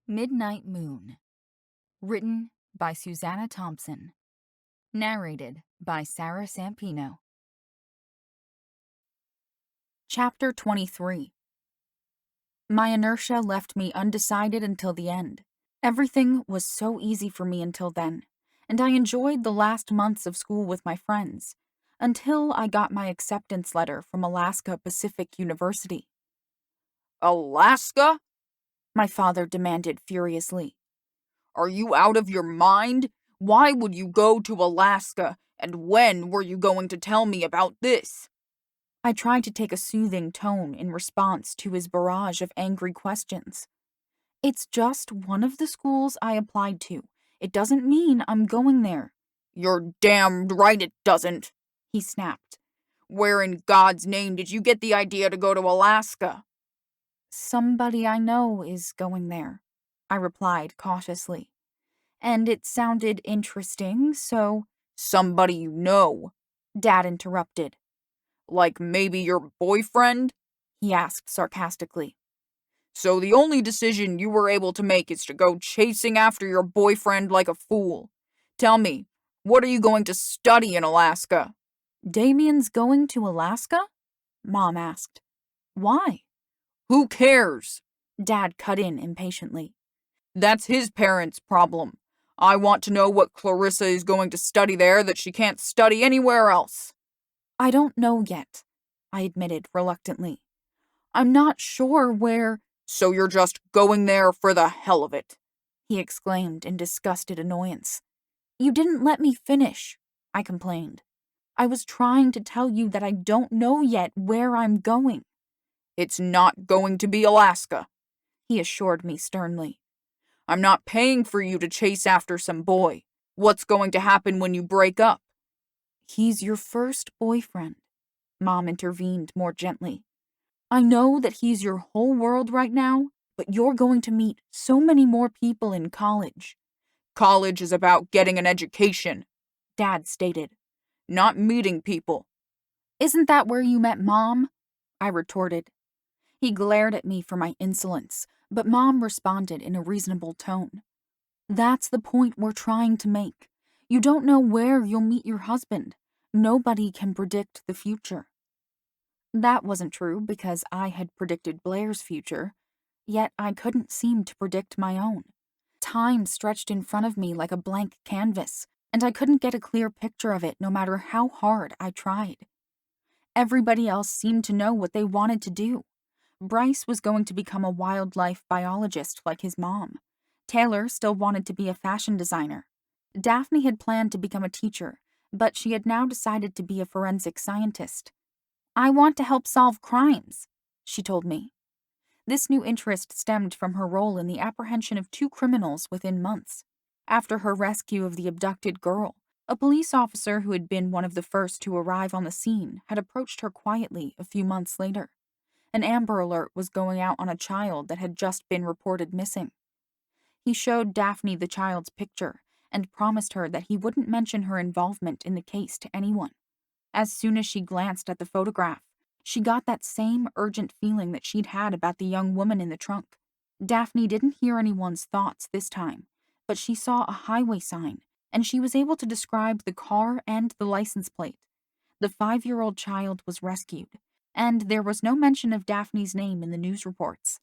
Midnight Moon. Written by Suzana Thompson. Narrated by Sarah Sampino. Chapter 23. My inertia left me undecided until the end. Everything was so easy for me until then, and I enjoyed the last months of school with my friends, until I got my acceptance letter from Alaska Pacific University. Alaska? My father demanded furiously. Are you out of your mind? Why would you go to Alaska, and when were you going to tell me about this? I tried to take a soothing tone in response to his barrage of angry questions. It's just one of the schools I applied to. It doesn't mean I'm going there. You're damned right it doesn't, he snapped. Where in God's name did you get the idea to go to Alaska? Somebody I know is going there, I replied cautiously. And it sounded interesting, so— Somebody you know, Dad interrupted. Like maybe your boyfriend? He asked sarcastically. So the only decision you were able to make is to go chasing after your boyfriend like a fool. Tell me, what are you going to study in Alaska? Damien's going to Alaska? Mom asked. Why? Who cares? Dad cut in impatiently. That's his parents' problem. I want to know what Clarissa is going to study there that she can't study anywhere else. I don't know yet, I admitted reluctantly. I'm not sure where— So you're just going there for the hell of it, he exclaimed in disgusted annoyance. You didn't let me finish, I complained. I was trying to tell you that I don't know yet where I'm going. It's not going to be Alaska, he assured me sternly. I'm not paying for you to chase after some boy. What's going to happen when you break up? He's your first boyfriend, Mom intervened more gently. I know that he's your whole world right now, but you're going to meet so many more people in college. College is about getting an education, Dad stated. Not meeting people. Isn't that where you met Mom? I retorted. He glared at me for my insolence, but Mom responded in a reasonable tone. That's the point we're trying to make. You don't know where you'll meet your husband. Nobody can predict the future. That wasn't true because I had predicted Blair's future, yet I couldn't seem to predict my own. Time stretched in front of me like a blank canvas, and I couldn't get a clear picture of it no matter how hard I tried. Everybody else seemed to know what they wanted to do. Bryce was going to become a wildlife biologist like his mom. Taylor still wanted to be a fashion designer. Daphne had planned to become a teacher, but she had now decided to be a forensic scientist. I want to help solve crimes, she told me. This new interest stemmed from her role in the apprehension of 2 criminals within months. After her rescue of the abducted girl, a police officer who had been one of the first to arrive on the scene had approached her quietly a few months later. An Amber Alert was going out on a child that had just been reported missing. He showed Daphne the child's picture and promised her that he wouldn't mention her involvement in the case to anyone. As soon as she glanced at the photograph, she got that same urgent feeling that she'd had about the young woman in the trunk. Daphne didn't hear anyone's thoughts this time, but she saw a highway sign, and she was able to describe the car and the license plate. The 5-year-old child was rescued, and there was no mention of Daphne's name in the news reports.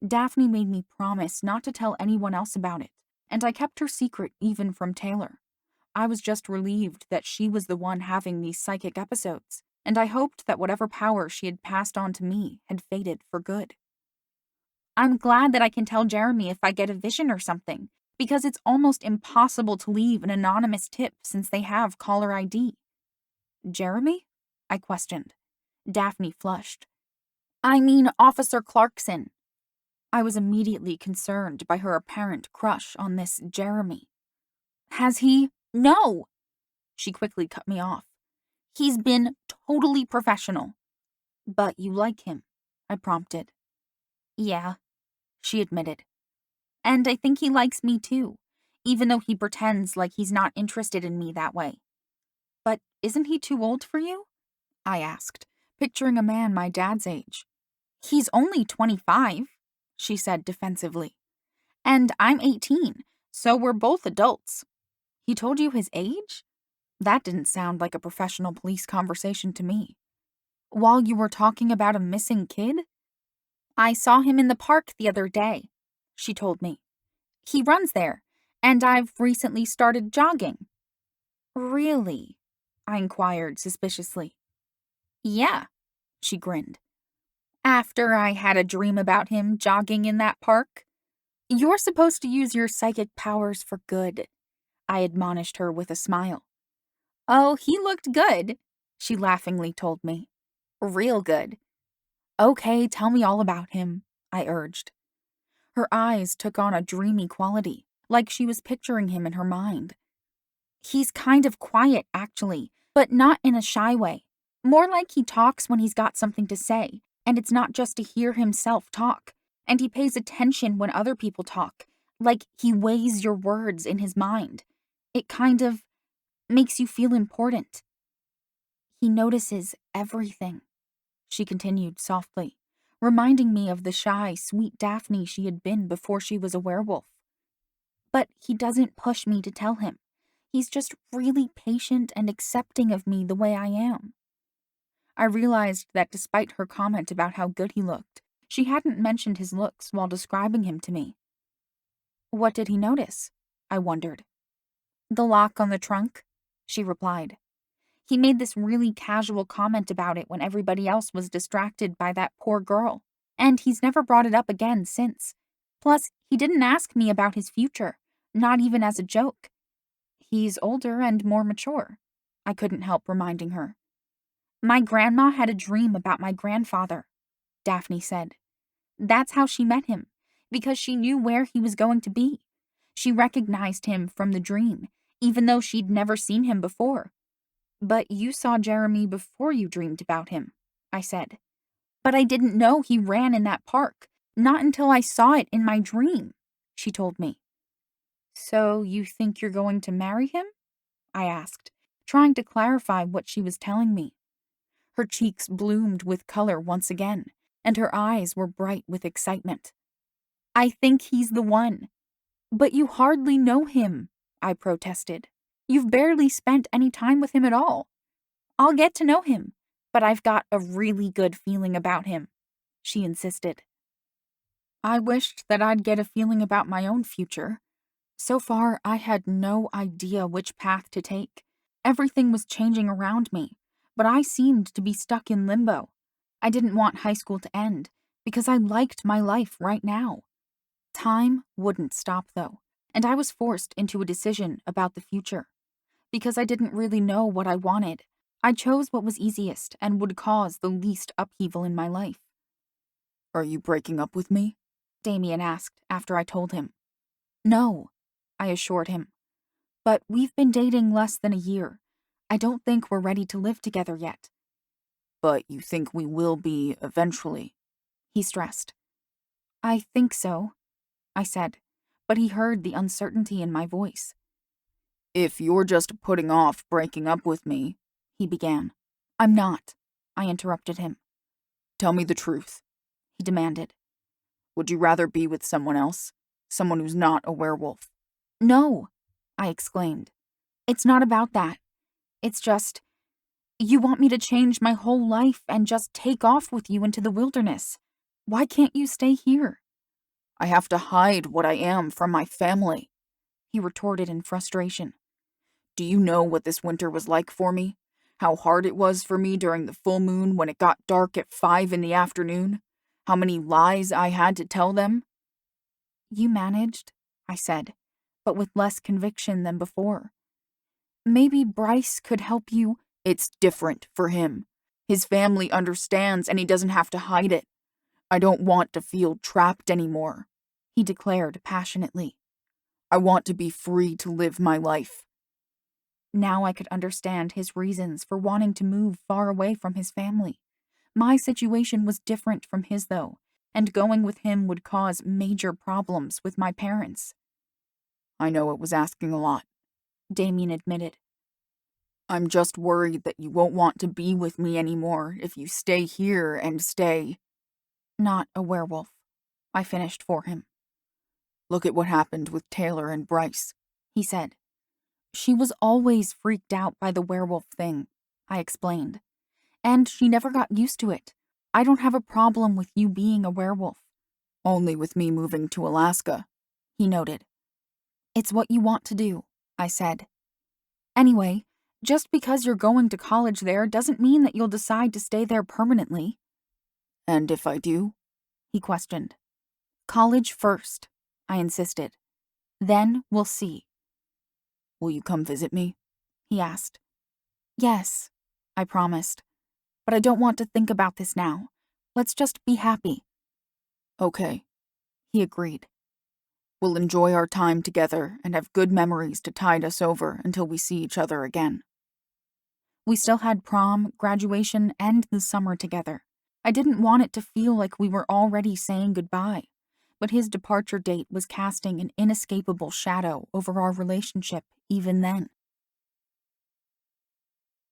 Daphne made me promise not to tell anyone else about it, and I kept her secret even from Taylor. I was just relieved that she was the one having these psychic episodes, and I hoped that whatever power she had passed on to me had faded for good. I'm glad that I can tell Jeremy if I get a vision or something, because it's almost impossible to leave an anonymous tip since they have caller ID. Jeremy? I questioned. Daphne flushed. I mean Officer Clarkson. I was immediately concerned by her apparent crush on this Jeremy. Has he— No! She quickly cut me off. He's been totally professional. But you like him, I prompted. Yeah, she admitted. And I think he likes me too, even though he pretends like he's not interested in me that way. But isn't he too old for you? I asked, picturing a man my dad's age. He's only 25, she said defensively. And I'm 18, so we're both adults. He told you his age? That didn't sound like a professional police conversation to me. While you were talking about a missing kid? I saw him in the park the other day, she told me. He runs there, and I've recently started jogging. Really? I inquired suspiciously. Yeah, she grinned. After I had a dream about him jogging in that park. You're supposed to use your psychic powers for good, I admonished her with a smile. Oh, he looked good, she laughingly told me. Real good. Okay, tell me all about him, I urged. Her eyes took on a dreamy quality, like she was picturing him in her mind. He's kind of quiet, actually, but not in a shy way. More like he talks when he's got something to say, and it's not just to hear himself talk. And he pays attention when other people talk, like he weighs your words in his mind. It kind of makes you feel important. He notices everything, she continued softly, reminding me of the shy, sweet Daphne she had been before she was a werewolf. But he doesn't push me to tell him. He's just really patient and accepting of me the way I am. I realized that despite her comment about how good he looked, she hadn't mentioned his looks while describing him to me. What did he notice? I wondered. The lock on the trunk, she replied. He made this really casual comment about it when everybody else was distracted by that poor girl, and he's never brought it up again since. Plus, he didn't ask me about his future, not even as a joke. He's older and more mature, I couldn't help reminding her. My grandma had a dream about my grandfather, Daphne said. That's how she met him, because she knew where he was going to be. She recognized him from the dream, even though she'd never seen him before. But you saw Jeremy before you dreamed about him, I said. But I didn't know he ran in that park, not until I saw it in my dream, she told me. So you think you're going to marry him? I asked, trying to clarify what she was telling me. Her cheeks bloomed with color once again, and her eyes were bright with excitement. I think he's the one. But you hardly know him, I protested. You've barely spent any time with him at all. I'll get to know him, but I've got a really good feeling about him, she insisted. I wished that I'd get a feeling about my own future. So far, I had no idea which path to take. Everything was changing around me, but I seemed to be stuck in limbo. I didn't want high school to end, because I liked my life right now. Time wouldn't stop, though, and I was forced into a decision about the future. Because I didn't really know what I wanted, I chose what was easiest and would cause the least upheaval in my life. Are you breaking up with me? Damien asked after I told him. No, I assured him. But we've been dating less than a year. I don't think we're ready to live together yet. But you think we will be eventually, he stressed. I think so, I said, but he heard the uncertainty in my voice. If you're just putting off breaking up with me, he began. I'm not, I interrupted him. Tell me the truth, he demanded. Would you rather be with someone else? Someone who's not a werewolf? No, I exclaimed. It's not about that. It's just, you want me to change my whole life and just take off with you into the wilderness. Why can't you stay here? I have to hide what I am from my family, he retorted in frustration. Do you know what this winter was like for me? How hard it was for me during the full moon when it got dark at 5 in the afternoon? How many lies I had to tell them? You managed, I said, but with less conviction than before. Maybe Bryce could help you. It's different for him. His family understands and he doesn't have to hide it. I don't want to feel trapped anymore, he declared passionately. I want to be free to live my life. Now I could understand his reasons for wanting to move far away from his family. My situation was different from his, though, and going with him would cause major problems with my parents. I know it was asking a lot, Damien admitted. I'm just worried that you won't want to be with me anymore if you stay here and stay. Not a werewolf, I finished for him. Look at what happened with Taylor and Bryce, he said. She was always freaked out by the werewolf thing, I explained. And she never got used to it. I don't have a problem with you being a werewolf. Only with me moving to Alaska, he noted. It's what you want to do, I said. Anyway, just because you're going to college there doesn't mean that you'll decide to stay there permanently. And if I do? He questioned. College first, I insisted. Then we'll see. Will you come visit me? He asked. Yes, I promised. But I don't want to think about this now. Let's just be happy. Okay, he agreed. We'll enjoy our time together and have good memories to tide us over until we see each other again. We still had prom, graduation, and the summer together. I didn't want it to feel like we were already saying goodbye, but his departure date was casting an inescapable shadow over our relationship even then.